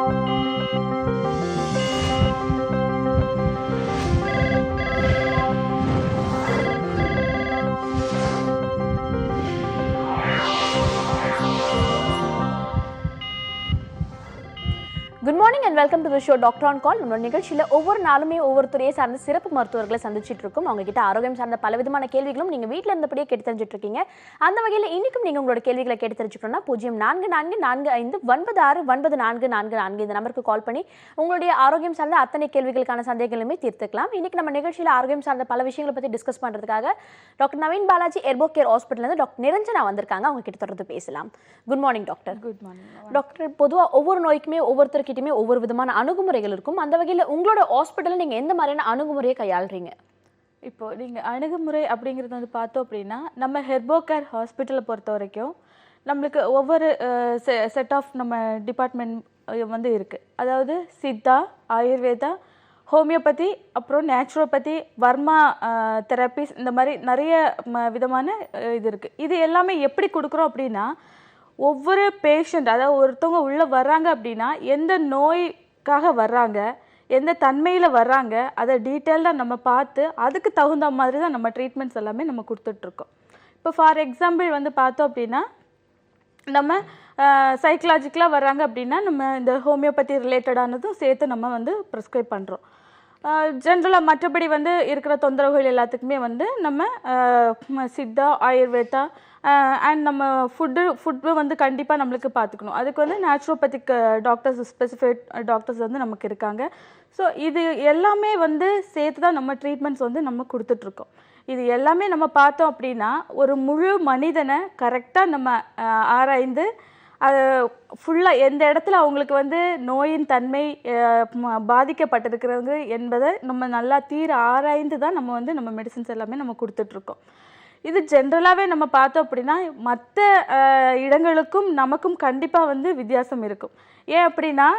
Good morning and welcome to the show Doctor on Call. நம்ம நிகழ்ச்சியில் ஒவ்வொரு நாளுமே ஒவ்வொரு துறையை சார்ந்த சிறப்பு மருத்துவர்களை சந்திச்சிட்டு இருக்கோம். அவங்க கிட்ட ஆரோக்கியம் சார்ந்த பல விதமான கேள்விகளும் நீங்க வீட்டில் இருந்தபடியே கேட்டு தெரிஞ்சுட்டு இருக்கீங்க. அந்த வகையில் இன்னைக்கும் நீங்க உங்களோட கேள்விகளை கேட்டு தெரிஞ்சுக்கணும்னா 044445969444 இந்த நம்பருக்கு கால் பண்ணி உங்களுடைய ஆரோக்கியம் சார்ந்த அத்தனை கேள்விகளுக்கான சந்தேகங்களுமே தீர்த்துக்கலாம். இன்னைக்கு நம்ம நிகழ்ச்சியில் ஆரோக்கியம் சார்ந்த பல விஷயங்களை பத்தி டிஸ்கஸ் பண்றதுக்காக டாக்டர் நவீன் பாலாஜி எர்போ கேர் ஹாஸ்பிட்டல்ல இருந்து டாக்டர் நிரஞ்சனா வந்திருக்காங்க. அவங்க கிட்ட தொடர்ந்து பேசலாம். Good morning doctor. Good morning doctor. பொதுவாக ஒவ்வொரு நோய்க்குமே ஒவ்வொருத்தருக்கிட்டையுமே ஒவ்வொரு விதமான அணுகுமுறைகள் இருக்கும். அந்த வகையில் உங்களோட ஹாஸ்பிட்டலில் நீங்கள் எந்த மாதிரியான அணுகுமுறையை கையாளுறீங்க? இப்போ நீங்கள் அணுகுமுறை அப்படிங்கிறது வந்து பார்த்தோம் அப்படின்னா, நம்ம ஹெர்போ கேர் ஹாஸ்பிட்டலை பொறுத்த வரைக்கும் நம்மளுக்கு ஒவ்வொரு செட் ஆஃப் நம்ம டிபார்ட்மெண்ட் வந்து இருக்குது. அதாவது சித்தா, ஆயுர்வேதா, ஹோமியோபதி, அப்புறம் நேச்சுரோபதி, வர்மா தெரப்பிஸ், இந்த மாதிரி நிறைய விதமான இது இருக்குது. இது எல்லாமே எப்படி கொடுக்குறோம் அப்படின்னா, ஒவ்வொரு பேஷண்ட், அதாவது ஒருத்தவங்க உள்ளே வர்றாங்க அப்படின்னா எந்த நோய்க்காக வர்றாங்க, எந்த தன்மையில் வர்றாங்க, அதை டீட்டெயில்டாக நம்ம பார்த்து அதுக்கு தகுந்த மாதிரி தான் நம்ம ட்ரீட்மெண்ட்ஸ் எல்லாமே நம்ம கொடுத்துட்ருக்கோம். இப்போ ஃபார் எக்ஸாம்பிள் வந்து பார்த்தோம் அப்படின்னா, நம்ம சைக்கலாஜிக்கலாக வர்றாங்க அப்படின்னா நம்ம இந்த ஹோமியோபதி ரிலேட்டடானதும் சேர்த்து நம்ம வந்து ப்ரிஸ்கிரைப் பண்ணுறோம். ஜென்ரலாக மற்றபடி வந்து இருக்கிற தொந்தரவுகள் எல்லாத்துக்குமே வந்து நம்ம சித்தா, ஆயுர்வேதா அண்ட் நம்ம ஃபுட்டு வந்து கண்டிப்பாக நம்மளுக்கு பார்த்துக்கணும். அதுக்கு வந்து நேச்சுரோபதிக் டாக்டர்ஸ், ஸ்பெசிஃபைட் டாக்டர்ஸ் வந்து நமக்கு இருக்காங்க. ஸோ இது எல்லாமே வந்து சேர்த்து தான் நம்ம ட்ரீட்மெண்ட்ஸ் வந்து நம்ம கொடுத்துட்ருக்கோம். இது எல்லாமே நம்ம பார்த்தோம் அப்படின்னா ஒரு முழு மனிதனை கரெக்டாக நம்ம ஆராய்ந்து அது ஃபுல்லாக எந்த இடத்துல அவங்களுக்கு வந்து நோயின் தன்மை பாதிக்கப்பட்டிருக்கிறது என்பதை நம்ம நல்லா ஆராய்ந்து தான் நம்ம வந்து நம்ம மெடிசின்ஸ் எல்லாமே நம்ம கொடுத்துட்ருக்கோம். இது ஜென்ரலாகவே நம்ம பார்த்தோம் அப்படின்னா மற்ற இடங்களுக்கும் நமக்கும் கண்டிப்பாக வந்து வித்தியாசம் இருக்கும். ஏன் அப்படின்னா,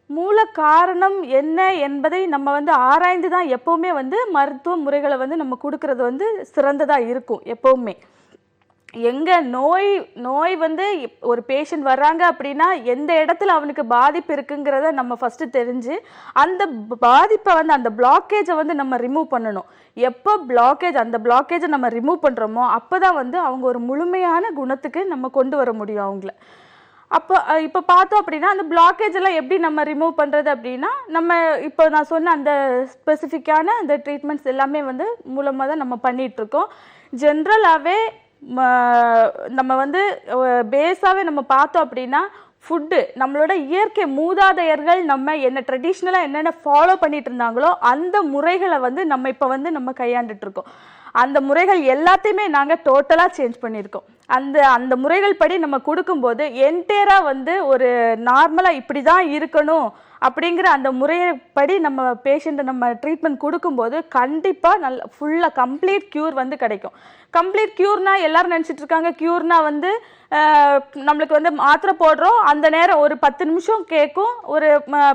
மூல காரணம் என்ன என்பதை நம்ம வந்து ஆராய்ந்து தான் எப்போவுமே வந்து மருத்துவ முறைகளை வந்து நம்ம கொடுக்கறது வந்து சிறந்ததாக இருக்கும். எப்போவுமே எங்கே நோய் வந்து ஒரு பேஷண்ட் வர்றாங்க அப்படின்னா எந்த இடத்துல அவனுக்கு பாதிப்பு இருக்குங்கிறத நம்ம ஃபஸ்ட்டு தெரிஞ்சு அந்த பாதிப்பை வந்து அந்த பிளாக்கேஜை வந்து நம்ம ரிமூவ் பண்ணணும். எப்போ அந்த பிளாக்கேஜை நம்ம ரிமூவ் பண்ணுறோமோ அப்போ தான் வந்து அவங்க ஒரு முழுமையான குணத்துக்கு நம்ம கொண்டு வர முடியும் அவங்கள. இப்போ பார்த்தோம் அப்படின்னா அந்த பிளாக்கேஜ் எல்லாம் எப்படி நம்ம ரிமூவ் பண்ணுறது அப்படின்னா, நம்ம இப்போ நான் சொன்ன அந்த ஸ்பெசிஃபிக்கான அந்த ட்ரீட்மெண்ட்ஸ் எல்லாமே வந்து மூலமாக தான் நம்ம பண்ணிகிட்ருக்கோம். ஜென்ரலாகவே நம்ம வந்து பேஸாகவே நம்ம பார்த்தோம் அப்படின்னா ஃபுட்டு, நம்மளோட இயற்கை மூதாதையர்கள் நம்ம என்ன ட்ரெடிஷ்னலாக என்னென்ன ஃபாலோ பண்ணிட்டு இருந்தாங்களோ அந்த முறைகளை வந்து நம்ம இப்போ வந்து நம்ம கையாண்டுட்ருக்கோம். அந்த முறைகள் எல்லாத்தையுமே நாங்கள் டோட்டலாக சேஞ்ச் பண்ணியிருக்கோம். அந்த முறைகள் படி நம்ம கொடுக்கும்போது என்டையராக வந்து ஒரு நார்மலாக இப்படி தான் இருக்கணும் அப்படிங்கிற அந்த முறைப்படி நம்ம பேஷண்ட்டை நம்ம ட்ரீட்மெண்ட் கொடுக்கும்போது கண்டிப்பாக நல்ல ஃபுல்லாக கம்ப்ளீட் க்யூர் வந்து கிடைக்கும். கம்ப்ளீட் க்யூர்னா எல்லாரும் நினச்சிட்டு இருக்காங்க, க்யூர்னா வந்து நம்மளுக்கு வந்து மாத்திரை போடுறோம், அந்த நேரம் ஒரு 10 நிமிஷம் கேட்கும், ஒரு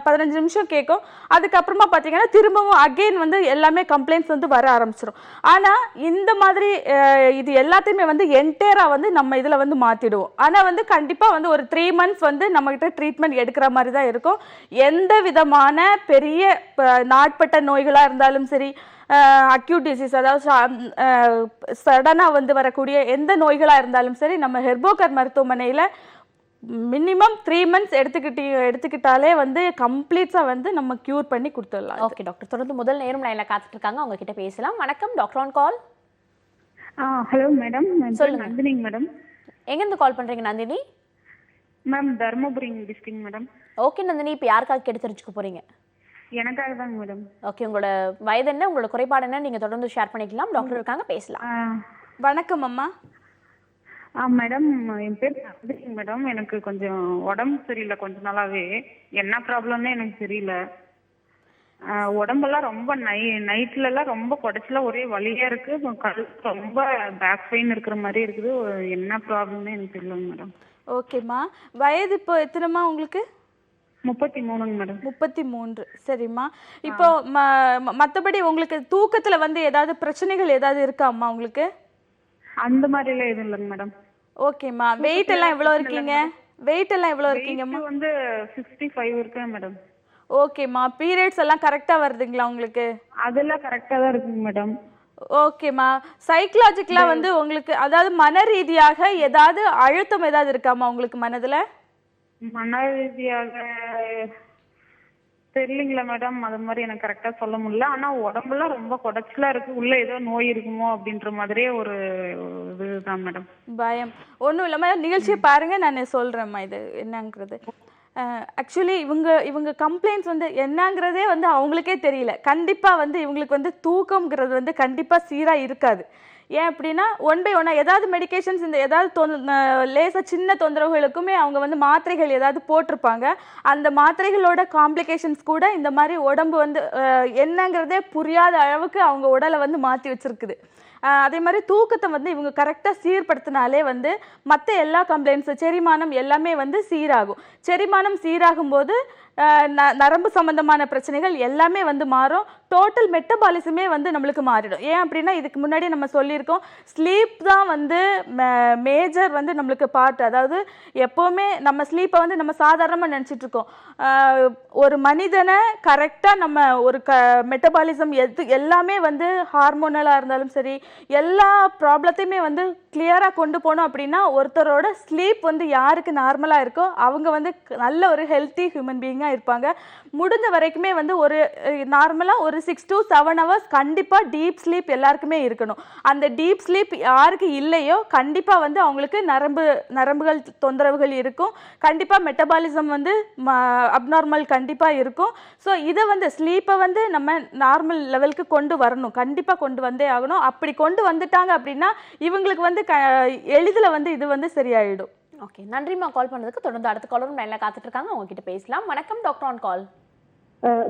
15 நிமிஷம் கேட்கும், அதுக்கப்புறமா பார்த்தீங்கன்னா திரும்பவும் அகெயின் வந்து எல்லாமே கம்ப்ளைண்ட்ஸ் வந்து வர ஆரம்பிச்சிடும். ஆனால் இந்த மாதிரி இது எல்லாத்தையுமே வந்து என்டையராக வந்து நம்ம இதில் வந்து மாற்றிடுவோம். ஆனால் வந்து கண்டிப்பாக வந்து ஒரு 3 months வந்து நம்மகிட்ட ட்ரீட்மெண்ட் எடுக்கிற மாதிரி தான் இருக்கும். எந்த விதமான பெரிய நாட்பட்ட நோய்களாக இருந்தாலும் சரி, அக்யூட் டிசீஸ், அதாவது சடனாக வந்து வரக்கூடிய எந்த நோய்களாக இருந்தாலும் சரி, நம்ம ஹெர்போ கேர் மருத்துவமனையில் மினிமம் 3 months எடுத்துக்கிட்டாலே வந்து கம்ப்ளீட்ஸாக வந்து நம்ம க்யூர் பண்ணி கொடுத்துடலாம். ஓகே டாக்டர், தொடர்ந்து முதல் நேரம் லைனில் காத்துட்டு இருக்காங்க, அவங்க கிட்ட பேசலாம். வணக்கம், doctor on call. Hello madam, சொல்லுங்க. நந்தினி மேடம். எங்கேருந்து கால் பண்ணுறீங்க Nandini? Ma'am, Dharmapuri district madam. Okay Nandini, இப்போ யாருக்காக கேட்டு தெரிஞ்சுக்க போகிறீங்க? எனக்காக தாங்க மேடம். ஓகே, உங்களோட வயது என்ன, உங்களோட குறைபாடு என்ன, நீங்கள் தொடர்ந்து ஷேர் பண்ணிக்கலாம். டாக்டர் இருக்காங்க, பேசலாம். வணக்கம் அம்மா. மேடம், என் பேர் நந்தினி மேடம். எனக்கு கொஞ்சம் உடம்பு சரியில்லை கொஞ்ச நாளாவே. என்ன ப்ராப்ளம்னு எனக்கு தெரியல. உடம்பெல்லாம் ரொம்ப நைட்லலாம் ரொம்ப குடைச்சல ஒரே வலியாக இருக்குது. கழுத்து ரொம்ப பேக் பெயின் இருக்கிற மாதிரி இருக்குது. என்ன ப்ராப்ளம்னு எனக்கு தெரியலங்க மேடம். ஓகேம்மா, வயது இப்போ எத்தனைம்மா உங்களுக்கு? 33 மேடம். 33. சரிம்மா. இப்போ மற்றபடி உங்களுக்கு தூக்கத்தில் வந்து ஏதாவது பிரச்சனைகள் ஏதாவது இருக்கா அம்மா உங்களுக்கு? அந்த மாதிரிலாம் எதுவும் இல்லைங்க மேடம். ஓகேம்மா, வெயிட் எல்லாம் எவ்வளோ இருக்கீங்க? வெயிட் எல்லாம் எவ்வளோ இருக்கீங்கம்மா? weight வந்து 65 இருக்கேன் மேடம். ஓகேம்மா. பீரியட்ஸ் எல்லாம் கரெக்டாக வருதுங்களா உங்களுக்கு? அதெல்லாம் கரெக்டாக தான் இருக்குங்க மேடம். ஓகேம்மா. சைக்கலாஜிக்கலாக வந்து உங்களுக்கு அதாவது மன ரீதியாக ஏதாவது அழுத்தம் ஏதாவது இருக்காம்மா உங்களுக்கு மனதில்? மன ரீதியாக தெரியலீங்களா மேடம், அது மாதிரி எனக்கு கரெக்டா சொல்ல முடியல. ஆனா உடம்புலாம் ரொம்ப குடைச்சலா இருக்கு, உள்ள ஏதோ நோய் இருக்குமோ அப்படின்ற மாதிரியே ஒரு இதுதான் மேடம். பயம் ஒன்றும் இல்லாமல் நிகழ்ச்சியை பாருங்க, நான் சொல்கிறேம்மா இது என்னங்கிறது. ஆக்சுவலி இவங்க கம்ப்ளைண்ட்ஸ் வந்து என்னங்கிறதே வந்து அவங்களுக்கே தெரியல. கண்டிப்பாக வந்து இவங்களுக்கு வந்து தூக்கம்ங்கிறது வந்து கண்டிப்பாக சீராக இருக்காது. ஏன் அப்படின்னா ஒன் பை ஒன்னாக ஏதாவது மெடிக்கேஷன்ஸ் இந்த ஏதாவது லேசாக சின்ன தொந்தரவுகளுக்குமே அவங்க வந்து மாத்திரைகள் ஏதாவது போட்டிருப்பாங்க. அந்த மாத்திரைகளோட காம்ப்ளிகேஷன்ஸ் கூட இந்த மாதிரி உடம்பு வந்து என்னங்கிறதே புரியாத அளவுக்கு அவங்க உடலை வந்து மாற்றி வச்சுருக்குது. அதே மாதிரி தூக்கத்தை வந்து இவங்க கரெக்டாக சீர்படுத்தினாலே வந்து மற்ற எல்லா கம்ப்ளைண்ட்ஸு செரிமானம் எல்லாமே வந்து சீராகும். செரிமானம் சீராகும் போது நரம்பு சம்பந்தமான பிரச்சனைகள் எல்லாமே வந்து மாறும். டோட்டல் மெட்டபாலிசமே வந்து நம்மளுக்கு மாறிடும். ஏன் அப்படின்னா இதுக்கு முன்னாடி நம்ம சொல்லியிருக்கோம், ஸ்லீப் தான் வந்து மேஜர் வந்து நம்மளுக்கு பார்ட். அதாவது எப்போவுமே நம்ம ஸ்லீப்பை வந்து நம்ம சாதாரணமாக நினச்சிட்டு இருக்கோம். ஒரு மனிதனை கரெக்டாக நம்ம ஒரு மெட்டபாலிசம் எல்லாமே வந்து ஹார்மோனலாக இருந்தாலும் சரி எல்லா ப்ராப்ளத்தையுமே வந்து கிளியராக கொண்டு போனோம் அப்படின்னா ஒருத்தரோட ஸ்லீப் வந்து யாருக்கு நார்மலாக இருக்கோ அவங்க வந்து நல்ல ஒரு ஹெல்த்தி ஹியூமன் பீயிங்காக இருப்பாங்க. முடிஞ்ச வரைக்குமே வந்து ஒரு நார்மலாக ஒரு 6 to 7 hours கண்டிப்பாக டீப் ஸ்லீப் எல்லாருக்குமே இருக்கணும். அந்த டீப் ஸ்லீப் யாருக்கு இல்லையோ கண்டிப்பாக வந்து அவங்களுக்கு நரம்புகள் தொந்தரவுகள் இருக்கும். கண்டிப்பாக மெட்டபாலிசம் வந்து அப்நார்மல் கண்டிப்பாக இருக்கும். ஸோ இதை வந்து ஸ்லீப்பை வந்து நம்ம நார்மல் லெவலுக்கு கொண்டு வரணும், கண்டிப்பாக கொண்டு வந்தே ஆகணும். அப்படி கொண்டு வந்துட்டாங்க அப்படின்னா இவங்களுக்கு வந்து எளிதில் வந்து இது வந்து சரியாயிடும். ஓகே, நன்றிம்மா கால் பண்ணதுக்கு. தொடர்ந்து அடுத்த காலரும் லைன்ல காத்துட்டு இருக்காங்க, அவங்க கிட்ட பேசலாம். வணக்கம், doctor on call.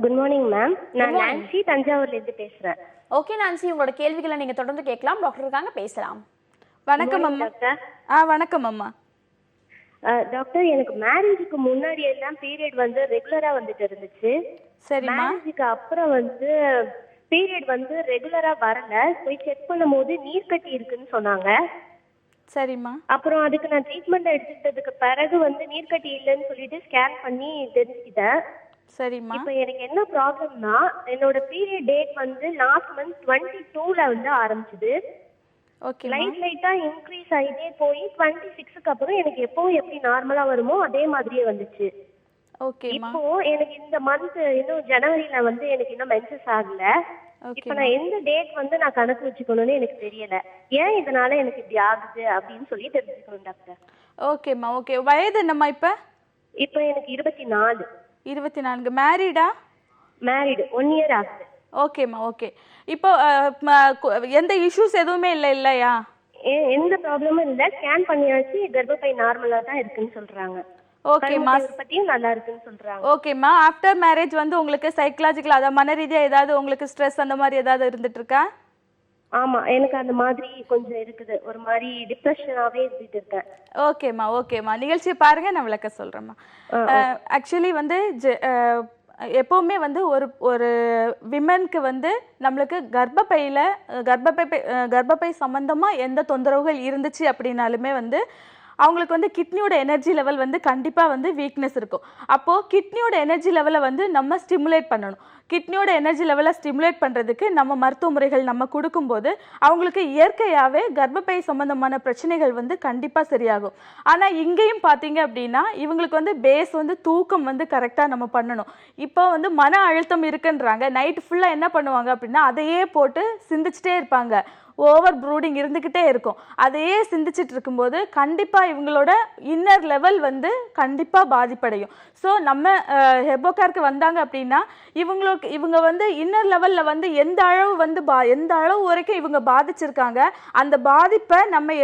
Good morning ma'am, நான் நான்சி தஞ்சாவூர்ல இருந்து பேசுறேன். ஓகே நான்சி, உங்களோட கேள்விகளை நீங்க தொடர்ந்து கேட்கலாம், டாக்டர் இருக்காங்க, பேசலாம். வணக்கம் அம்மா. வணக்கம் அம்மா. டாக்டர், எனக்கு மேரேஜுக்கு முன்னாடி எல்லாம் பீரியட் வந்து ரெகுலரா வந்துட்டு இருந்துச்சு. சரிம்மா. மேரேஜுக்கு அப்புறம் வந்து பீரியட் வந்து ரெகுலரா வரல. போய் செக் பண்ணும்போது நீர்க்கட்டி இருக்குன்னு சொன்னாங்க. சரிம்மா. அப்புறம் அதுக்கு நான் ட்ரீட்மெண்ட் எடுத்துக்கிட்டதுக்கு பிறகு வந்து நீர்க்கட்டி இல்லைன்னு சொல்லிட்டு ஸ்கேன் பண்ணி தெரிஞ்சுக்கிட்டேன். சரிம்மா. இப்போ எனக்கு என்ன ப்ராப்ளம்னா, என்னோட பீரியட் டேட் வந்து லாஸ்ட் மந்த் 22ல வந்து ஆரம்பிச்சது. ஓகே. லைட்டா இன்க்ரீஸ் ஆகிட்டே போய் 26க்கு அப்புறம் எனக்கு எப்பவும் எப்படி நார்மலா வருமோ அதே மாதிரியே வந்துச்சு. ஓகேம்மா. இப்போ எனக்கு இந்த மந்த் இன்னும் ஜனவரியில வந்து எனக்கு இன்னும் மென்சஸ் ஆகல. இப்போ நான் எந்த டேட் வந்து நான் கணக்கு வச்சுக்கணும்னு எனக்கு தெரியல. ஏன் இதனால எனக்கு இப்படி ஆகுது அப்படின்னு சொல்லி தெரிஞ்சுக்கணும் டாக்டர். ஓகேம்மா. ஓகே. வயது என்னம்மா இப்போ? இப்போ எனக்கு 24. 24. மேரீடா? மேரிடு, 1 year ஆகுது. ஓகேம்மா. ஓகே. இப்போ எந்த இஷ்யூஸ் எதுவுமே இல்லையா? எந்த ப்ராப்ளமும் இல்லை. ஸ்கேன் பண்ணியாச்சு, கர்ப்பப்பை நார்மலா தான் இருக்குன்னு சொல்றாங்க. ஓகேம்மா. பத்தியும் நல்லா இருக்குன்னு சொல்றாங்க. ஓகேம்மா. ஆஃப்டர் மேரேஜ் வந்து உங்களுக்கு சைக்கலாஜிக்கல் அதாவது மன ரீதியா ஏதாவது உங்களுக்கு ஸ்ட்ரெஸ் அந்த மாதிரி ஏதாவது இருந்துட்டு இருக்கா? ஆமா, எனக்கு அந்த மாதிரி கொஞ்சம் இருக்குது. ஒரு மாதிரி டிப்ரெஷனாவே இருந்துட்டு இருக்கேன். ஓகேம்மா. ஓகேம்மா. நிகழ்ச்சியை பாருங்க, நான் விளக்க சொல்றேம்மா. ஆக்சுவலி வந்து எப்போவுமே வந்து ஒரு விமனுக்கு வந்து நம்மளுக்கு கர்ப்பப்பை சம்பந்தமாக எந்த தொந்தரவுகள் இருந்துச்சு அப்படின்னாலுமே வந்து அவங்களுக்கு வந்து கிட்னியோட எனர்ஜி லெவல் வந்து கண்டிப்பாக வந்து வீக்னஸ் இருக்கும். அப்போது கிட்னியோட எனர்ஜி லெவலை வந்து நம்ம ஸ்டிமுலேட் பண்ணணும். கிட்னியோட எனர்ஜி லெவலை ஸ்டிமுலேட் பண்ணுறதுக்கு நம்ம மருத்துவ முறைகள் நம்ம கொடுக்கும்போது அவங்களுக்கு இயற்கையாகவே கர்ப்பப்பை சம்பந்தமான பிரச்சனைகள் வந்து கண்டிப்பாக சரியாகும். ஆனால் இங்கேயும் பார்த்தீங்க அப்படின்னா இவங்களுக்கு வந்து பேஸ் வந்து தூக்கம் வந்து கரெக்டாக நம்ம பண்ணணும். இப்போ வந்து மன அழுத்தம் இருக்குன்றாங்க, நைட்டு ஃபுல்லாக என்ன பண்ணுவாங்க அப்படின்னா அதையே போட்டு சிந்திச்சுட்டே இருப்பாங்க. ஓவர் ப்ரூடிங் இருந்துக்கிட்டே இருக்கும். அதையே சிந்திச்சுட்டு இருக்கும்போது கண்டிப்பாக இவங்களோட இன்னர் லெவல் வந்து கண்டிப்பாக பாதிப்படையும். ஸோ நம்ம ஹெபோகேருக்கு வந்தாங்க அப்படின்னா இவங்க வந்து இன்னர் லெவலில் வந்து எந்த அளவு வரைக்கும் இவங்க பாதிச்சிருக்காங்க, அந்த பாதிப்பை நம்ம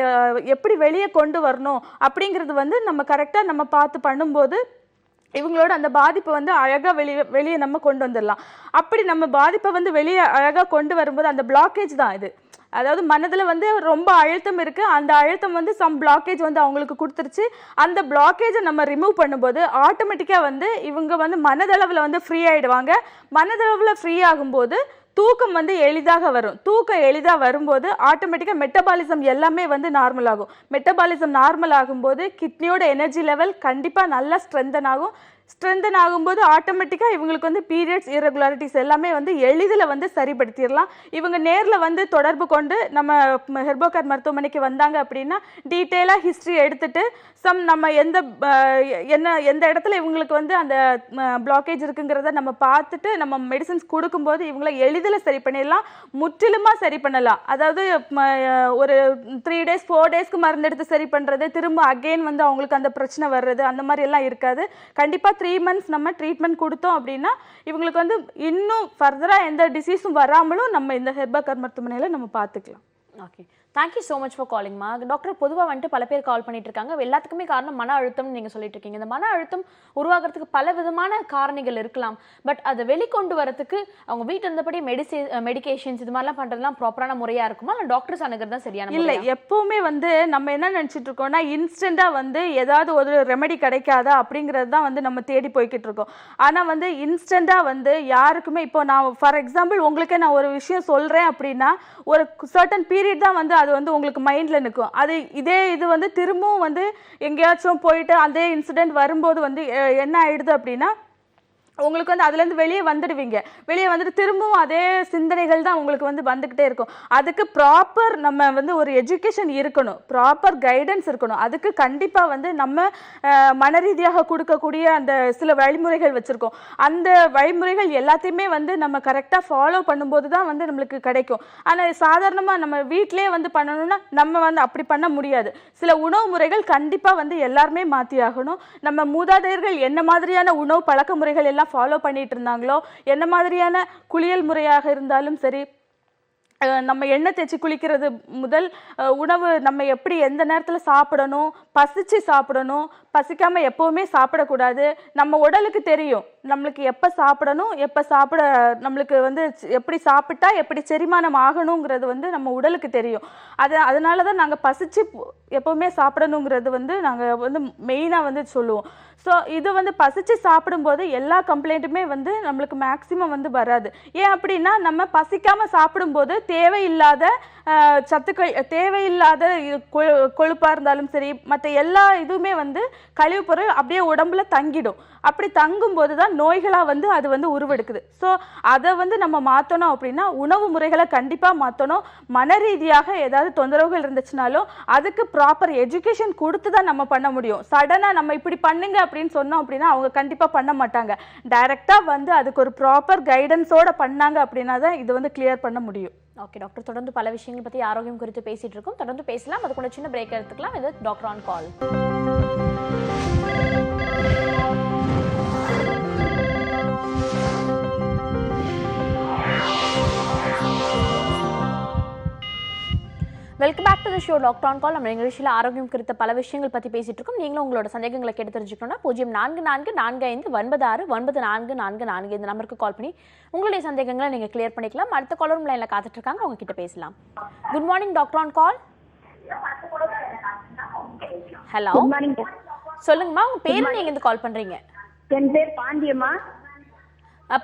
எப்படி வெளியே கொண்டு வரணும் அப்படிங்கிறது வந்து நம்ம கரெக்டாக நம்ம பார்த்து பண்ணும்போது இவங்களோட அந்த பாதிப்பை வந்து அழகாக வெளியே நம்ம கொண்டு வந்துடலாம். அப்படி நம்ம பாதிப்பை வந்து வெளியே அழகாக கொண்டு வரும்போது அந்த பிளாக்கேஜ் தான் இது. அதாவது மனதில் வந்து ரொம்ப அழுத்தம் இருக்குது, அந்த அழுத்தம் வந்து சம் பிளாக்கேஜ் வந்து அவங்களுக்கு கொடுத்துருச்சு. அந்த பிளாக்கேஜை நம்ம ரிமூவ் பண்ணும்போது ஆட்டோமேட்டிக்காக வந்து இவங்க வந்து மனதளவில் வந்து ஃப்ரீ ஆகிடுவாங்க. மனதளவில் ஃப்ரீ ஆகும்போது தூக்கம் வந்து எளிதாக வரும். தூக்கம் எளிதாக வரும்போது ஆட்டோமேட்டிக்காக மெட்டபாலிசம் எல்லாமே வந்து நார்மல் ஆகும். மெட்டபாலிசம் நார்மல் ஆகும்போது கிட்னியோட எனர்ஜி லெவல் கண்டிப்பாக நல்லா ஸ்ட்ரென்தன் ஆகும். ஸ்ட்ரென்தன் ஆகும்போது ஆட்டோமேட்டிக்காக இவங்களுக்கு வந்து பீரியட்ஸ் இரெகுலாரிட்டிஸ் எல்லாமே வந்து எளிதில் வந்து சரிப்படுத்திடலாம். இவங்க நேரில் வந்து தொடர்பு கொண்டு நம்ம ஹெர்போகேர் மருத்துவமனைக்கு வந்தாங்க அப்படின்னா டீட்டெயிலாக ஹிஸ்ட்ரி எடுத்துட்டு நம்ம எந்த இடத்துல இவங்களுக்கு வந்து அந்த பிளாக்கேஜ் இருக்குங்கிறத நம்ம பார்த்துட்டு நம்ம மெடிசன்ஸ் கொடுக்கும்போது இவங்கள எளிதில் சரி பண்ணிடலாம், முற்றிலுமாக சரி பண்ணலாம். அதாவது ஒரு 3 days 4 daysக்கு மருந்து எடுத்து சரி பண்ணுறது, திரும்ப அகெயின் வந்து அவங்களுக்கு அந்த பிரச்சனை வர்றது அந்த மாதிரி எல்லாம் இருக்காது. கண்டிப்பாக 3 months நம்ம ட்ரீட்மெண்ட் கொடுத்தோம் அப்படின்னா இவங்களுக்கு வந்து இன்னும் ஃபர்தராக எந்த டிசீஸும் வராமலும் நம்ம இந்த ஹெர்போகேர் மருத்துவமனையில் நம்ம பார்த்துக்கலாம். Okay, thank you so much for காலிங்மா. டாக்டர், பொதுவாக வந்துட்டு பல பேர் கால் பண்ணிட்டு இருக்காங்க. எல்லாத்துக்குமே காரணம் மன அழுத்தம்னு நீங்கள் சொல்லிட்டு இருக்கீங்க. இந்த மன அழுத்தம் உருவாகிறதுக்கு பல விதமான காரணிகள் இருக்கலாம். பட் அதை வெளிக்கொண்டு வரதுக்கு அவங்க வீட்டு இருந்தபடி மெடிகேஷன்ஸ் இது மாதிரிலாம் பண்ணுறதுலாம் ப்ராப்பரான முறையாக இருக்குமா, இல்லை டாக்டர்ஸ் அணுகிறது தான் சரியான இல்லை? எப்போவுமே வந்து நம்ம என்ன நினச்சிட்டு இருக்கோம்னா இன்ஸ்டண்ட்டாக வந்து ஏதாவது ஒரு ரெமெடி கிடைக்காதா அப்படிங்கிறது தான் வந்து நம்ம தேடி போய்கிட்டு இருக்கோம். ஆனால் வந்து இன்ஸ்டண்ட்டாக வந்து யாருக்குமே இப்போ நான் ஃபார் எக்ஸாம்பிள் உங்களுக்கே நான் ஒரு விஷயம் சொல்கிறேன் அப்படின்னா ஒரு சர்டன் பீரியட் தான் வந்து அது வந்து உங்களுக்கு மைண்டில் நிற்கும். இது வந்து திரும்பவும் வந்து எங்கேயாச்சும் போயிட்டு அதே இன்சிடென்ட் வரும்போது வந்து என்ன ஆயிடுது அப்படின்னா உங்களுக்கு வந்து அதுலேருந்து வெளியே வந்துடுவீங்க. வெளியே வந்துட்டு திரும்பவும் அதே சிந்தனைகள் தான் உங்களுக்கு வந்து வந்துக்கிட்டே இருக்கும். அதுக்கு ப்ராப்பர் நம்ம வந்து ஒரு எஜுகேஷன் இருக்கணும், ப்ராப்பர் கைடன்ஸ் இருக்கணும். அதுக்கு கண்டிப்பாக வந்து நம்ம மன ரீதியாக கொடுக்கக்கூடிய அந்த சில வழிமுறைகள் வச்சுருக்கோம். அந்த வழிமுறைகள் எல்லாத்தையுமே வந்து நம்ம கரெக்டாக ஃபாலோ பண்ணும்போது தான் வந்து நம்மளுக்கு கிடைக்கும். ஆனால் சாதாரணமாக நம்ம வீட்டிலே வந்து பண்ணணும்னா நம்ம வந்து அப்படி பண்ண முடியாது. சில உணவு முறைகள் கண்டிப்பாக வந்து எல்லாருமே மாற்றி ஆகணும். நம்ம மூதாதையர்கள் என்ன மாதிரியான உணவு பழக்க முறைகள் எல்லாம் ஃபாலோ பண்ணிட்டு இருந்தாங்களோ, என்ன மாதிரியான குளியல் முறையாக இருந்தாலும் சரி, நம்ம எண்ணெய் தேய்ச்சி குளிக்கிறது முதல் உணவு நம்ம எப்படி எந்த நேரத்தில் சாப்பிடணும், பசிச்சு சாப்பிடணும், பசிக்காமல் எப்போவுமே சாப்பிடக்கூடாது. நம்ம உடலுக்கு தெரியும் நம்மளுக்கு எப்போ சாப்பிடணும், எப்போ நம்மளுக்கு வந்து எப்படி சாப்பிட்டா எப்படி செரிமானம் ஆகணுங்கிறது வந்து நம்ம உடலுக்கு தெரியும். அதனால தான் நாங்கள் பசிச்சு எப்போவுமே சாப்பிடணுங்கிறது வந்து நாங்கள் வந்து மெயினாக வந்து சொல்லுவோம். ஸோ இது வந்து பசிச்சு சாப்பிடும்போது எல்லா கம்ப்ளைண்ட்டுமே வந்து நம்மளுக்கு மேக்ஸிமம் வந்து வராது. ஏன் அப்படின்னா நம்ம பசிக்காமல் சாப்பிடும்போது தேவையில்லாத சத்துக்கள், தேவையில்லாத கொழுப்பாக இருந்தாலும் சரி, மற்ற எல்லா இதுவுமே வந்து கழிவுப் பொருள் அப்படியே உடம்புல தங்கிடும். அப்படி தங்கும்போது தான் நோய்களாக வந்து அது வந்து உருவெடுக்குது. ஸோ அதை வந்து நம்ம மாற்றணும் அப்படின்னா உணவு முறைகளை கண்டிப்பாக மாற்றணும். மன ரீதியாக ஏதாவது தொந்தரவுகள் இருந்துச்சுனாலும் அதுக்கு ப்ராப்பர் எஜுகேஷன் கொடுத்து தான் நம்ம பண்ண முடியும். சடனாக நம்ம இப்படி பண்ணுங்க அப்படின்னு சொன்னோம் அப்படின்னா அவங்க கண்டிப்பாக பண்ண மாட்டாங்க. டைரெக்டாக வந்து அதுக்கு ஒரு ப்ராப்பர் கைடன்ஸோடு பண்ணாங்க அப்படின்னா தான் இது வந்து கிளியர் பண்ண முடியும். ஓகே டாக்டர், தொடர்ந்து பல விஷயங்கள் பற்றி ஆரோக்கியம் குறித்து பேசிகிட்டு இருக்கோம். தொடர்ந்து பேசலாம். அதுக்குள்ள சின்ன பிரேக் எடுத்துக்கலாம். இது doctor on call. Welcome back to the show doctor on call. நம்ம நிகழ்ச்சியில் ஆரோக்கியம் குறித்த பல விஷயங்கள் பற்றி பேசிட்டு இருக்கோம். நீங்களும் உங்களோட சந்தேகங்களை கேட்டு தெரிஞ்சுக்கணும்னா 0444459444 இந்த நம்பருக்கு கால் பண்ணி உங்களுடைய சந்தேகங்களை நீங்கள் கிளியர் பண்ணிக்கலாம். அடுத்த காலரும் லைனில் காத்துட்டு இருக்காங்க, அவங்க கிட்ட பேசலாம். Good morning doctor on call. Hello, சொல்லுங்கம்மா, உங்க பேர் நீங்க இருந்து கால் பண்றீங்க? என் பேர் பாண்டியம்மா.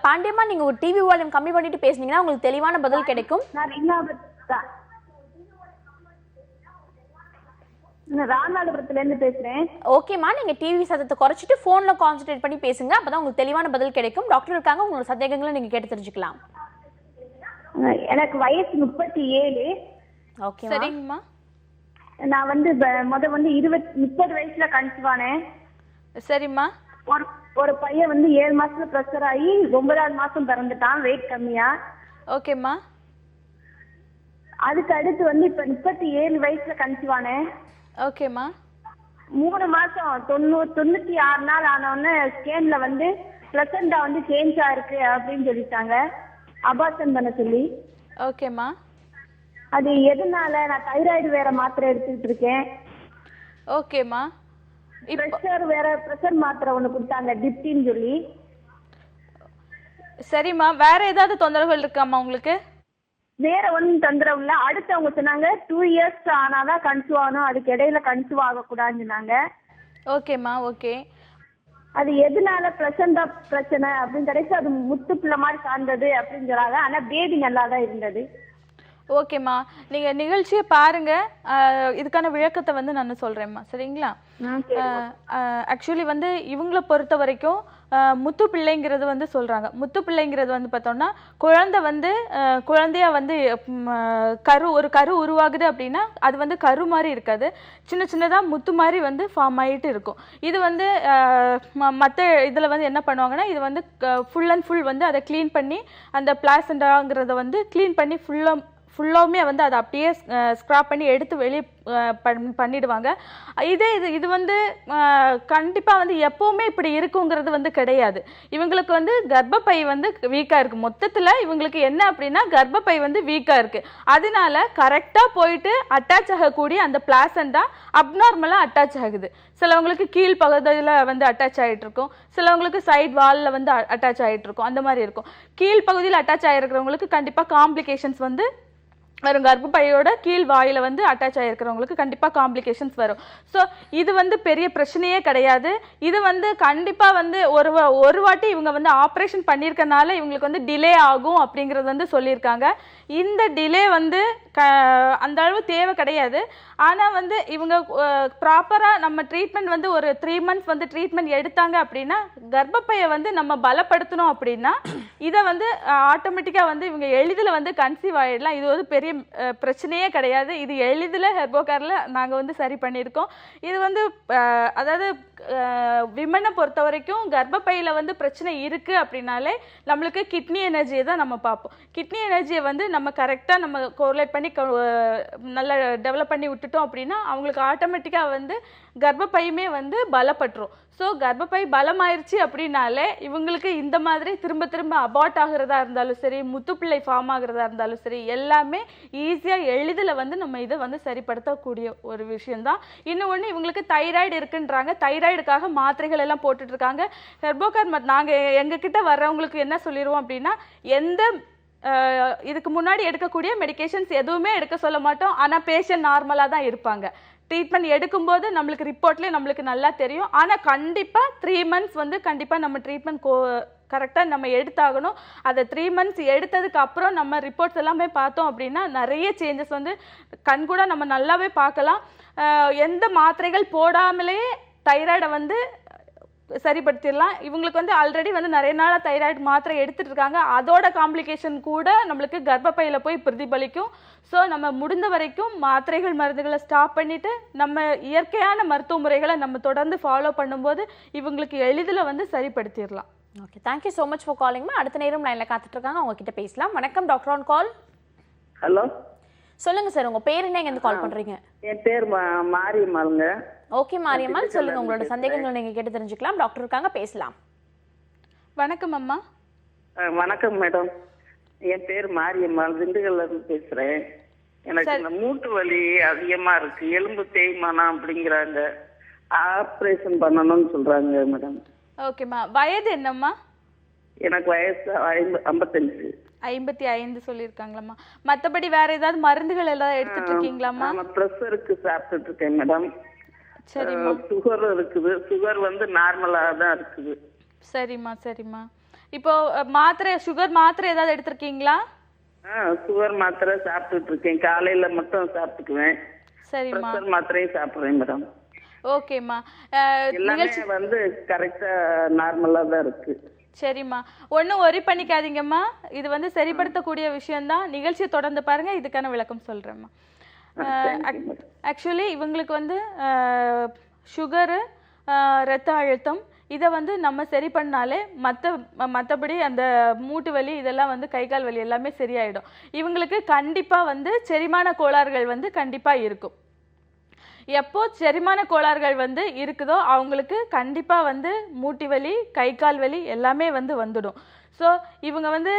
பாண்டியம்மா, நீங்க ஒரு டிவி வால்யூம் கம்மி பண்ணிட்டு பேசுனீங்கன்னா உங்களுக்கு தெளிவான பதில் கிடைக்கும். ராமநாதபுரத்துல இருந்து பேசுறேன். ஓகேம்மா, நீங்க டிவி சத்தத்தை குறைச்சிட்டு போன்ல கான்சென்ட்ரேட் பண்ணி பேசுங்க. அப்பதான் உங்களுக்கு தெளிவான பதில் கிடைக்கும். டாக்டர் இருக்காங்க, உங்களோட சந்தேகங்களை நீங்க கேட்டு தெரிஞ்சுக்கலாம். எனக்கு வயசு 37. ஓகே, சரிங்கம்மா. நான் வந்து வந்து 30 வயசுல கன்சீவ் ஆனேன். சரிம்மா. ஒரு பையன் வந்து 7 மாசத்துல ப்ரெஷர் ஆகி 9வது மாசம் பிறந்துட்டான், வெயிட் கம்மியா. ஓகேம்மா. அதுக்கு அடுத்து வந்து இப்ப 37 வயசுல கன்சீவ் ஆனேன். ஓகேம்மா. 3 மாசம் 96 நாள் ஆனவுடனே ஸ்கேன்ல வந்து பிளசண்டா வந்து சேஞ்ச் ஆயிருக்கு அப்படின்னு சொல்லிட்டாங்க, அபார்ஷன் பண்ண சொல்லி. ஓகேம்மா. அது எதனால? நான் தைராய்டு வேற மாத்திரை எடுத்துக்கிட்டு இருக்கேன். ஓகேம்மா. பிரஷர் மாத்திரை ஒண்ணு கொடுத்தாங்க, டிப்டின்னு சொல்லி. சரிம்மா, வேற ஏதாவது தொந்தரவுகள் இருக்காம்மா உங்களுக்கு? வேற ஒன்றும் தொந்தரவு இல்லை. அடுத்து அவங்க சொன்னாங்க 2 இயர்ஸ் ஆனாதான் கன்சீவ் ஆகணும், அதுக்கு இடையில கன்சீவ் ஆகக்கூடாதுன்னு சொன்னாங்க. ஓகேம்மா, ஓகே. அது எதனால பிரசண்டா பிரச்சனை அப்படின்னு கிடைச்சு அது முத்து பிள்ளை மாதிரி சார்ந்தது அப்படின்னு சொன்னாங்க. ஆனா பேபி நல்லா தான் இருந்தது. ஓகேம்மா, நீங்கள் நிகழ்ச்சியை பாருங்கள், இதுக்கான விளக்கத்தை வந்து நான் சொல்கிறேம்மா, சரிங்களா? ஆக்சுவலி வந்து இவங்களை பொறுத்த வரைக்கும் முத்து பிள்ளைங்கிறது வந்து சொல்கிறாங்க. முத்து பிள்ளைங்கிறது வந்து பார்த்தோம்னா குழந்தை வந்து குழந்தையா வந்து ஒரு கரு உருவாகுது அப்படின்னா அது வந்து கரு மாதிரி இருக்காது, சின்ன சின்னதாக முத்து மாதிரி வந்து ஃபார்ம் ஆகிட்டு இருக்கும். இது வந்து மற்ற இதில் வந்து என்ன பண்ணுவாங்கன்னா இது வந்து ஃபுல் அண்ட் ஃபுல் வந்து அதை க்ளீன் பண்ணி அந்த பிளாசண்டாங்கிறத வந்து க்ளீன் பண்ணி ஃபுல்லாமே வந்து அதை அப்படியே ஸ்க்ராப் பண்ணி எடுத்து வெளியே பண்ணிடுவாங்க. இது வந்து கண்டிப்பாக வந்து எப்போவுமே இப்படி இருக்குங்கிறது வந்து கிடையாது. இவங்களுக்கு வந்து கர்ப்பப்பை வந்து வீக்காக இருக்குது. மொத்தத்தில் இவங்களுக்கு என்ன அப்படின்னா கர்ப்பப்பை வந்து வீக்காக இருக்குது. அதனால கரெக்டாக போயிட்டு அட்டாச் ஆகக்கூடிய அந்த பிளாசண்டா அப்நார்மலாக அட்டாச் ஆகுது. சிலவங்களுக்கு கீழ் பகுதியில் வந்து அட்டாச் ஆகிட்டு இருக்கும், சிலவங்களுக்கு சைட் வாலில் வந்து அட்டாச் ஆகிட்டு இருக்கும், அந்த மாதிரி இருக்கும். கீழ் பகுதியில் அட்டாச் ஆகிருக்கிறவங்களுக்கு கண்டிப்பாக காம்ப்ளிகேஷன்ஸ் வந்து வரும். கர்ப்பப்பையோட கீழ் வாயில் வந்து அட்டாச் ஆகிருக்கிறவங்களுக்கு கண்டிப்பாக காம்ப்ளிகேஷன்ஸ் வரும். ஸோ இது வந்து பெரிய பிரச்சனையே கிடையாது. இது வந்து கண்டிப்பாக வந்து ஒரு வாட்டி இவங்க வந்து ஆப்ரேஷன் பண்ணியிருக்கனால இவங்களுக்கு வந்து டிலே ஆகும் அப்படிங்கிறது வந்து சொல்லியிருக்காங்க. இந்த டிலே வந்து அந்த அளவு தேவை கிடையாது. ஆனால் வந்து இவங்க ப்ராப்பராக நம்ம ட்ரீட்மெண்ட் வந்து ஒரு 3 மந்த்ஸ் வந்து ட்ரீட்மெண்ட் எடுத்தாங்க அப்படின்னா கர்ப்பப்பையை வந்து நம்ம பலப்படுத்தணும் அப்படின்னா இதை வந்து ஆட்டோமேட்டிக்காக வந்து இவங்க எளிதில் வந்து கன்சீவ் ஆகிடலாம். இது ஒரு பெரிய பிரச்சனையே கிடையாது. இது எளிதில் ஹெர்போகேரில் நாங்கள் வந்து சரி பண்ணியிருக்கோம். இது வந்து அதாவது விமனை பொறுத்த வரைக்கும் கர்ப்பப்பையில் வந்து பிரச்சனை இருக்குது அப்படின்னாலே நம்மளுக்கு கிட்னி எனர்ஜியை தான் நம்ம பார்ப்போம். கிட்னி எனர்ஜியை வந்து நம்ம கரெக்டாக நம்ம கோரிலேட் பண்ணி நல்லா டெவலப் பண்ணி விட்டுட்டோம் அப்படின்னா அவங்களுக்கு ஆட்டோமேட்டிக்காக வந்து கர்ப்பப்பையுமே வந்து பலப்பட்டுரும். ஸோ கர்ப்பப்பை பலமாயிருச்சு அப்படின்னாலே இவங்களுக்கு இந்த மாதிரி திரும்ப திரும்ப அபார்ட் ஆகிறதா இருந்தாலும் சரி, முத்துப்பிள்ளை ஃபார்ம் ஆகிறதா இருந்தாலும் சரி, எல்லாமே ஈஸியாக எளிதில் வந்து நம்ம இதை வந்து சரிப்படுத்தக்கூடிய ஒரு விஷயம்தான். இன்னொன்று இவங்களுக்கு தைராய்டு இருக்குன்றாங்க. தைராய்டுக்காக மாத்திரைகள் எல்லாம் போட்டுட்ருக்காங்க. ஹெர்போகேர் நாங்கள் எங்ககிட்ட வர்றவங்களுக்கு என்ன சொல்லிடுவோம் அப்படின்னா எந்த இதுக்கு முன்னாடி எடுக்கக்கூடிய மெடிகேஷன்ஸ் எதுவுமே எடுக்க சொல்ல மாட்டோம். ஆனால் பேஷண்ட் நார்மலாக தான் இருப்பாங்க. ட்ரீட்மெண்ட் எடுக்கும்போது நம்மளுக்கு ரிப்போர்ட்லேயே நம்மளுக்கு நல்லா தெரியும். ஆனால் கண்டிப்பாக 3 மந்த்ஸ் வந்து கண்டிப்பாக நம்ம ட்ரீட்மெண்ட் கரெக்டாக நம்ம எடுத்தாகணும். அதை 3 மந்த்ஸ் எடுத்ததுக்கு அப்புறம் நம்ம ரிப்போர்ட்ஸ் எல்லாமே பார்த்தோம் அப்படின்னா நிறைய சேஞ்சஸ் வந்து கண்கூட நம்ம நல்லாவே பார்க்கலாம். எந்த மாத்திரைகள் போடாமலே தைராய்டை வந்து சரிப்படுத்திடலாம். இவங்களுக்கு வந்து ஆல்ரெடி வந்து நிறைய நாளாக தைராய்டு மாத்திரை எடுத்துட்டு இருக்காங்க. அதோட காம்ப்ளிகேஷன் கூட நம்மளுக்கு கர்ப்பப்பையில் போய் பிரதிபலிக்கும். ஸோ நம்ம முடிந்த வரைக்கும் மாத்திரைகள் மருந்துகளை ஸ்டாப் பண்ணிவிட்டு நம்ம இயற்கையான மருத்துவ முறைகளை நம்ம தொடர்ந்து ஃபாலோ பண்ணும்போது இவங்களுக்கு எளிதில் வந்து சரிப்படுத்திடலாம். Okay, thank you so much for காலிங்மா. அடுத்த நேரம் லைனில் காத்துட்ருக்காங்க, அவங்க கிட்ட பேசலாம். வணக்கம், டாக்டர் ஆன் கால். ஹலோ, சொல்லுங்க சார், உங்க பேர் என்ன, எங்க கால் பண்றீங்க? என் பேர் மாரியம்மாளுங்க. ஓகே மாரியம்மாள், சொல்லுங்க, உங்களோட சந்தேகங்களை நீங்க கேட்டு தெரிஞ்சுக்கலாம். டாக்டர் இருக்காங்க, பேசலாம். வணக்கம் அம்மா. வணக்கம் மேடம், என் பேர் மாரியம்மாள், திண்டுக்கல்ல இருந்து பேசுறேன். எனக்கு இந்த மூட்டு வலி அதிகமா இருக்கு, எலும்பு தேய்மானம் அப்படிங்கிறாங்க, ஆப்ரேஷன் பண்ணணும்னு சொல்றாங்க மேடம். ஓகேம்மா, வயது என்னம்மா? எனக்கு வயசு 55. 55 சொல்லியிருக்காங்களாம்மா. மற்றபடி வேற ஏதாவது மருந்துகள் ஏதாவது எடுத்துட்டு இருக்கீங்களாம்மா? ப்ரெஷருக்கு சாப்பிட்டுட்டு இருக்கேன் மேடம். சரிம்மா. சுகர் இருக்குது, சுகர் வந்து நார்மலா தான் இருக்குது. சரிம்மா சரிம்மா. இப்போ சுகர் மாத்திரை ஏதாவது எடுத்திருக்கீங்களா? சுகர் மாத்திரை சாப்பிட்டுட்டு இருக்கேன், காலையில மட்டும் சாப்பிட்டுக்குவேன். சரிம்மா. ப்ரெஷர் மாத்திரையும் சாப்பிடுறேன் மேடம். ஓகேம்மா, எல்லாமே வந்து கரெக்டா நார்மலா தான் இருக்கு. சரிம்மா, ஒன்றும் ஒரி பண்ணிக்காதீங்கம்மா, இது வந்து சரிப்படுத்தக்கூடிய விஷயம்தான். நிகழ்ச்சியை தொடர்ந்து பாருங்க, இதுக்கான விளக்கம் சொல்றேன்மா. ஆக்சுவலி இவங்களுக்கு வந்து சுகரு, ரத்த அழுத்தம், இதை வந்து நம்ம சரி பண்ணாலே மற்றபடி அந்த மூட்டு வலி இதெல்லாம் வந்து கை கால் வலி எல்லாமே சரியாயிடும். இவங்களுக்கு கண்டிப்பாக வந்து செரிமான கோளாறுகள் வந்து கண்டிப்பாக இருக்கும். எப்போ செரிமான கோளாறுகள் வந்து இருக்குதோ அவங்களுக்கு கண்டிப்பாக வந்து மூட்டு வலி, கை கால் வலி எல்லாமே வந்து வந்துடும். ஸோ இவங்க வந்து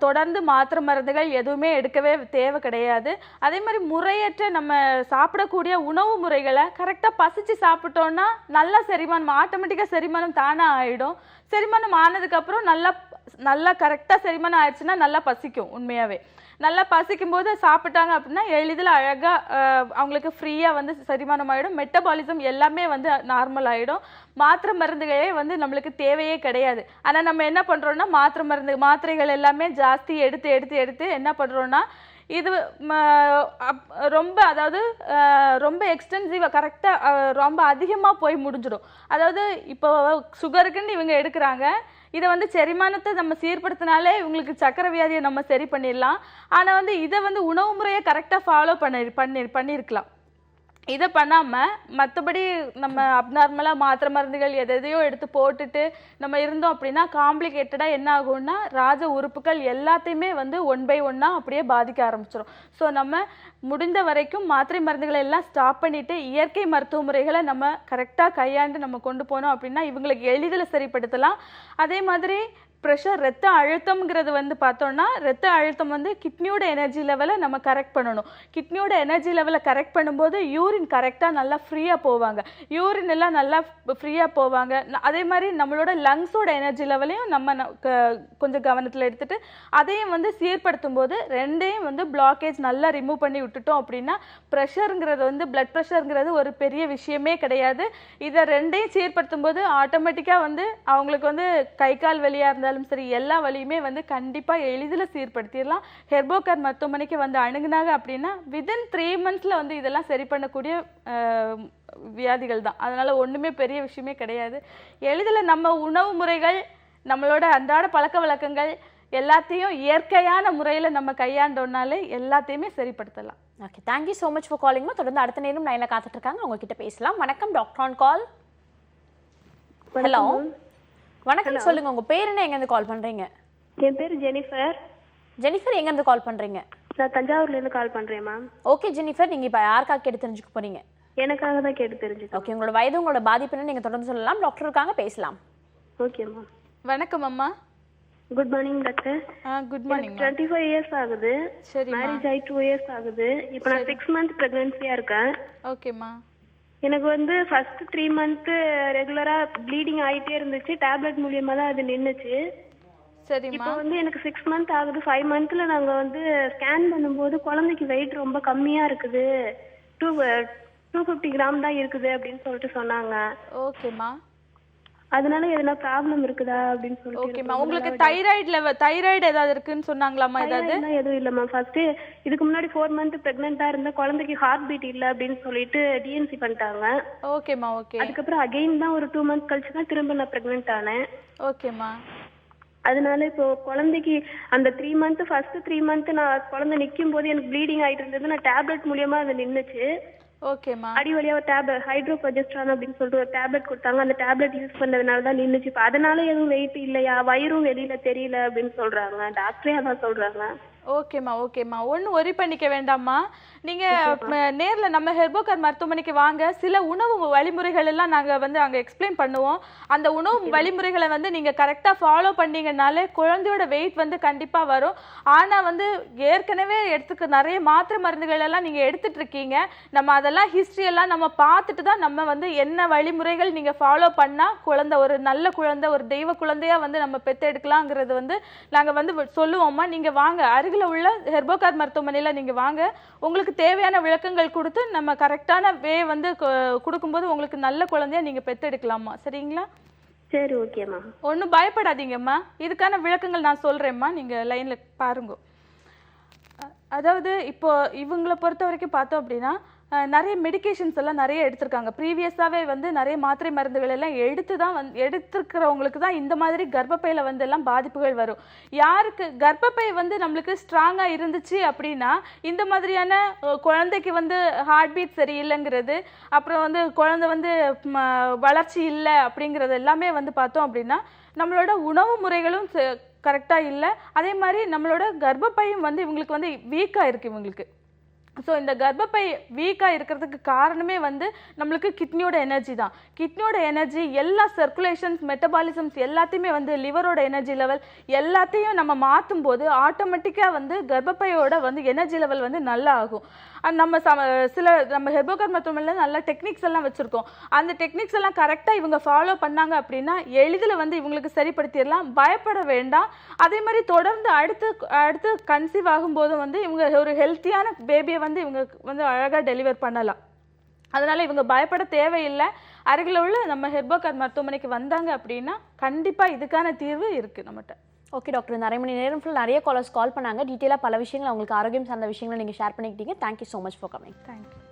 தொடர்ந்து மாத்திரை மருந்துகள் எதுவுமே எடுக்கவே தேவை கிடையாது. அதே மாதிரி முறையற்ற நம்ம சாப்பிடக்கூடிய உணவு முறைகளை கரெக்டாக பசிச்சு சாப்பிட்டோன்னா நல்லா செரிமானம், ஆட்டோமேட்டிக்காக செரிமானம் தானாக ஆகிடும். செரிமானம் ஆனதுக்கப்புறம் நல்லா கரெக்டாக செரிமானம் ஆயிடுச்சுன்னா நல்லா பசிக்கும் உண்மையாகவே. நல்லா பசிக்கும் போது சாப்பிட்டாங்க அப்படின்னா எளிதில் அழகாக அவங்களுக்கு ஃப்ரீயாக வந்து செரிமானம் ஆகிடும், மெட்டபாலிசம் எல்லாமே வந்து நார்மல் ஆகிடும். மாத்திரை மருந்துகளே வந்து நம்மளுக்கு தேவையே கிடையாது. ஆனால் நம்ம என்ன பண்ணுறோன்னா மாத்திரைகள் எல்லாமே ஜாஸ்தி எடுத்து என்ன பண்ணுறோன்னா இது ரொம்ப அதாவது ரொம்ப எக்ஸ்டென்சிவாக கரெக்டாக ரொம்ப அதிகமாக போய் முடிஞ்சிடும். அதாவது இப்போ சுகருக்குன்னு இவங்க எடுக்கிறாங்க, இதை வந்து செரிமானத்தை நம்ம சீர்படுத்தினாலே இவங்களுக்கு சக்கரை வியாதியை நம்ம சரி பண்ணிடலாம். ஆனால் வந்து இதை வந்து உணவு முறையை கரெக்டாக ஃபாலோ பண்ணியிருக்கலாம். இதை பண்ணாமல் மற்றபடி நம்ம அப்நார்மலாக மாத்திரை மருந்துகள் எதையோ எடுத்து போட்டுட்டு நம்ம இருந்தோம் அப்படின்னா காம்ப்ளிகேட்டடாக என்ன ஆகும்னா ராஜ உறுப்புகள் எல்லாத்தையுமே வந்து 1 by 1 அப்படியே பாதிக்க ஆரம்பிச்சிடும். ஸோ நம்ம முடிந்த வரைக்கும் மாத்திரை மருந்துகளை எல்லாம் ஸ்டாப் பண்ணிவிட்டு இயற்கை மருத்துவ முறைகளை நம்ம கரெக்டாக கையாண்டு நம்ம கொண்டு போனோம் அப்படின்னா இவங்களுக்கு எளிதில் சரிப்படுத்தலாம். அதே மாதிரி ப்ரெஷர், ரத்த அழுத்தம்ங்கிறது வந்து பார்த்தோன்னா ரத்த அழுத்தம் வந்து கிட்னியோட எனர்ஜி லெவலை நம்ம கரெக்ட் பண்ணணும். கிட்னியோட எனர்ஜி லெவலை கரெக்ட் பண்ணும்போது யூரின் கரெக்டாக நல்லா ஃப்ரீயாக போவாங்க, யூரின் எல்லாம் நல்லா ஃப்ரீயாக போவாங்க. அதே மாதிரி நம்மளோட லங்ஸோட எனர்ஜி லெவலையும் நம்ம கொஞ்சம் கவனத்தில் எடுத்துகிட்டு அதையும் வந்து சீர்படுத்தும் போது ரெண்டையும் வந்து பிளாக்கேஜ் நல்லா ரிமூவ் பண்ணி விட்டுட்டோம் அப்படின்னா ப்ரெஷருங்கிறது வந்து பிளட் ப்ரெஷருங்கிறது ஒரு பெரிய விஷயமே கிடையாது. இதை ரெண்டையும் சீர்படுத்தும் போது ஆட்டோமேட்டிக்காக வந்து அவங்களுக்கு வந்து கை கால் வலியாக இருந்தாலும் சரி எல்லா வழியுமே வந்து கண்டிப்பாக எளிதில் சீர்படுத்திடலாம். ஹெர்போகேர் மருத்துவமனைக்கு வந்து அணுகுனாங்க அப்படின்னா வித்தின் 3 months வந்து இதெல்லாம் சரி பண்ணக்கூடிய வியாதிகள் தான். அதனால் ஒன்றுமே பெரிய விஷயமே கிடையாது. எளிதில் நம்ம உணவு முறைகள், நம்மளோட அன்றாட பழக்க வழக்கங்கள் எல்லாத்தையும் இயற்கையான முறையில் நம்ம கையாண்டோம்னாலே எல்லாத்தையுமே சரிப்படுத்தலாம். Okay, thank you so much for காலிங்மா. தொடர்ந்து அடுத்த நேரம் லைனில் காத்துட்டு இருக்காங்க, உங்ககிட்ட பேசலாம். வணக்கம், டாக்டர் ஆன் கால். ஹலோ, வணக்கம், சொல்லுங்க உங்க பேர் என்ன, எங்க இருந்து கால் பண்றீங்க? என் பேர் ஜெனிஃபர். ஜெனிஃபர், எங்க இருந்து கால் பண்றீங்க? நான் தஞ்சாவூர்ல இருந்து கால் பண்றேன் மேம். ஓகே ஜெனிஃபர், நீங்க இப்ப யாருக்காக கேட்டு தெரிஞ்சுக்க போறீங்க? எனக்காக தான் கேட்டு தெரிஞ்சுக்கோ. ஓகே, உங்களோட வயது, உங்களோட பாதிப்பு என்ன, நீங்க தொடர்ந்து சொல்லலாம். டாக்டர் இருக்காங்க, பேசலாம். Okay ma'am. வணக்கம் அம்மா. Good morning doctor. Good morning. 25 years ஆகுது. சரி, மேரேஜ் ஆகி 2 இயர்ஸ் ஆகுது. இப்போ நான் 6 months பிரெக்னன்சியா இருக்கேன். ஓகேம்மா. எனக்கு வந்து ஃபர்ஸ்ட் 3 months ரெகுலரா ப்ளீடிங் ஆயிட்டே இருந்துச்சு. டேப்லெட் மூலியமா தான் அது நின்னுச்சு. சரிம்மா. இப்போ வந்து எனக்கு 6 months ஆகுது. 5 monthsல நாங்க வந்து ஸ்கேன் பண்ணும்போது குழந்தைக்கு வெயிட் ரொம்ப கம்மியா இருக்குது, 250 கிராம் தான் இருக்குது அப்படின்னு சொல்லிட்டு சொன்னாங்க. ஓகேம்மா. அதனால எதனா ப்ராப்ளம் இருக்குதா அப்படின்னு சொல்லிட்டு. ஓகேம்மா, உங்களுக்கு தைராய்டு ஏதாவது இருக்குன்னு சொன்னாங்களாம்மா? ஏதாவது எதுவும் இல்ல மேம். ஃபர்ஸ்ட் இதுக்கு முன்னாடி 4 months பிரெக்னெண்டா இருந்த குழந்தைக்கு ஹார்ட் பீட் இல்ல அப்படின்னு சொல்லிட்டு டிஎன்சி பண்ணிட்டாங்க. ஓகேம்மா. ஓகே. அதுக்கப்புறம் அகைன் தான் ஒரு 2 months கழிச்சு தான் திரும்ப நான் பிரெக்னென்ட் ஆனேன். ஓகேம்மா. அதனால இப்போ குழந்தைக்கு அந்த 3 months ஃபர்ஸ்ட் 3 months நான் குழந்தை நிக்கும் போது எனக்கு ப்ளீடிங் ஆயிட்டு இருந்தது. நான் டேப்லெட் மூலியமா அது நின்னுச்சு. ஓகேம்மா. அடி வழியா ஒரு டேப்லெட் ஹைட்ரோப்ரொஜெஸ்ட்ரான் அப்படின்னு சொல்லிட்டு ஒரு டேப்லெட் கொடுத்தாங்க. அந்த டேப்லெட் யூஸ் பண்ணதுனால தான் நின்னுச்சு. இப்போ அதனால எதுவும் வெயிட் இல்லையா, வயிறும் வெளியில தெரியல அப்படின்னு சொல்றாங்க, டாக்டரே அதான் சொல்றாங்க. ஓகேம்மா. ஓகேம்மா, ஒன்றும் ஒரி பண்ணிக்க வேண்டாம்மா. நீங்கள் நேரில் நம்ம ஹெர்போகேர் மருத்துவமனைக்கு வாங்க. சில உணவு வழிமுறைகள் எல்லாம் நாங்கள் வந்து அங்கே எக்ஸ்பிளைன் பண்ணுவோம். அந்த உணவு வழிமுறைகளை வந்து நீங்கள் கரெக்டாக ஃபாலோ பண்ணீங்கன்னாலே குழந்தையோட வெயிட் வந்து கண்டிப்பாக வரும். ஆனால் வந்து ஏற்கனவே நிறைய மாத்திரை மருந்துகள் எல்லாம் நீங்கள் எடுத்துட்டு இருக்கீங்க. நம்ம அதெல்லாம் ஹிஸ்ட்ரி எல்லாம் நம்ம பார்த்துட்டு தான் நம்ம வந்து என்ன வழிமுறைகள் நீங்கள் ஃபாலோ பண்ணால் குழந்தை ஒரு நல்ல குழந்தை, ஒரு தெய்வ குழந்தையாக வந்து நம்ம பெற்றெடுக்கலாங்கிறது வந்து நாங்கள் வந்து சொல்லுவோம்மா. நீங்கள் வாங்க, அருகில் உள்ள ஹெர்போகேர் மருத்துவமனையில் நீங்கள் வாங்க. உங்களுக்கு தேவையான விளக்கங்கள் கொடுத்து நம்ம கரெக்டான வே வந்து கொடுக்கும்போது உங்களுக்கு நல்ல குழந்தைய நீங்கள் பெற்றெடுக்கலாமா? சரிங்களா? சரி, ஓகேம்மா. ஒன்றும் பயப்படாதீங்கம்மா. இதுக்கான விளக்கங்கள் நான் சொல்கிறேம்மா, நீங்கள் லைனில் பாருங்க. அதாவது இப்போ இவங்களை பொறுத்த வரைக்கும் பார்த்தோம் அப்படின்னா நிறைய மெடிகேஷன்ஸ் எல்லாம் நிறைய எடுத்திருக்காங்க. ப்ரீவியஸாகவே வந்து நிறைய மாத்திரை மருந்துகள் எல்லாம் எடுத்துருக்கிறவங்களுக்கு தான் இந்த மாதிரி கர்ப்பப்பையில் வந்து எல்லாம் பாதிப்புகள் வரும். யாருக்கு கர்ப்பப்பை வந்து நம்மளுக்கு ஸ்ட்ராங்காக இருந்துச்சு அப்படின்னா இந்த மாதிரியான குழந்தைக்கு வந்து ஹார்ட் பீட் சரியில்லைங்கிறது, அப்புறம் வந்து குழந்தை வந்து வளர்ச்சி இல்லை அப்படிங்கிறது எல்லாமே வந்து பார்த்தோம் அப்படின்னா நம்மளோட உணவு முறைகளும் கரெக்டாக இல்லை. அதே மாதிரி நம்மளோட கர்ப்பப்பையும் வந்து இவங்களுக்கு வந்து வீக்காக இருக்குது இவங்களுக்கு. ஸோ இந்த கர்ப்பப்பை வீக்காக இருக்கிறதுக்கு காரணமே வந்து நம்மளுக்கு கிட்னியோட எனர்ஜி தான். கிட்னியோட எனர்ஜி எல்லா சர்க்குலேஷன்ஸ், மெட்டபாலிசம்ஸ் எல்லாத்தையுமே வந்து லிவரோட எனர்ஜி லெவல் எல்லாத்தையும் நம்ம மாற்றும் போது ஆட்டோமேட்டிக்காக வந்து கர்ப்பப்பையோட வந்து எனர்ஜி லெவல் வந்து நல்லா ஆகும். நம்ம சில நம்ம ஹெர்போகேர் மருத்துவமனையில் நல்ல டெக்னிக்ஸ் எல்லாம் வச்சுருக்கோம். அந்த டெக்னிக்ஸ் எல்லாம் கரெக்டாக இவங்க ஃபாலோ பண்ணாங்க அப்படின்னா எளிதில் வந்து இவங்களுக்கு சரிப்படுத்திடலாம். பயப்பட வேண்டாம். அதே மாதிரி தொடர்ந்து அடுத்து கன்சீவ் ஆகும்போது வந்து இவங்க ஒரு ஹெல்த்தியான பேபியை வந்து இவங்க வந்து அழகாக டெலிவர் பண்ணலாம். அதனால் இவங்க பயப்பட தேவையில்லை. அருகில் உள்ள நம்ம ஹெர்போகேர் மருத்துவமனைக்கு வந்தாங்க அப்படின்னா கண்டிப்பாக இதுக்கான தீர்வு இருக்குது நம்மகிட்ட. ஓகே டாக்டர், இந்த அரை மணி நேரம் ஃபுல் நிறைய காலர்ஸ் கால் பண்ணாங்க. டீட்டெயிலாக பல விஷயங்கள் அவங்களுக்கு ஆரோக்கியம் சார்ந்த விஷயங்களை நீங்கள் ஷேர் பண்ணிக்கிட்டீங்க. Thank you so much for coming. Thank you.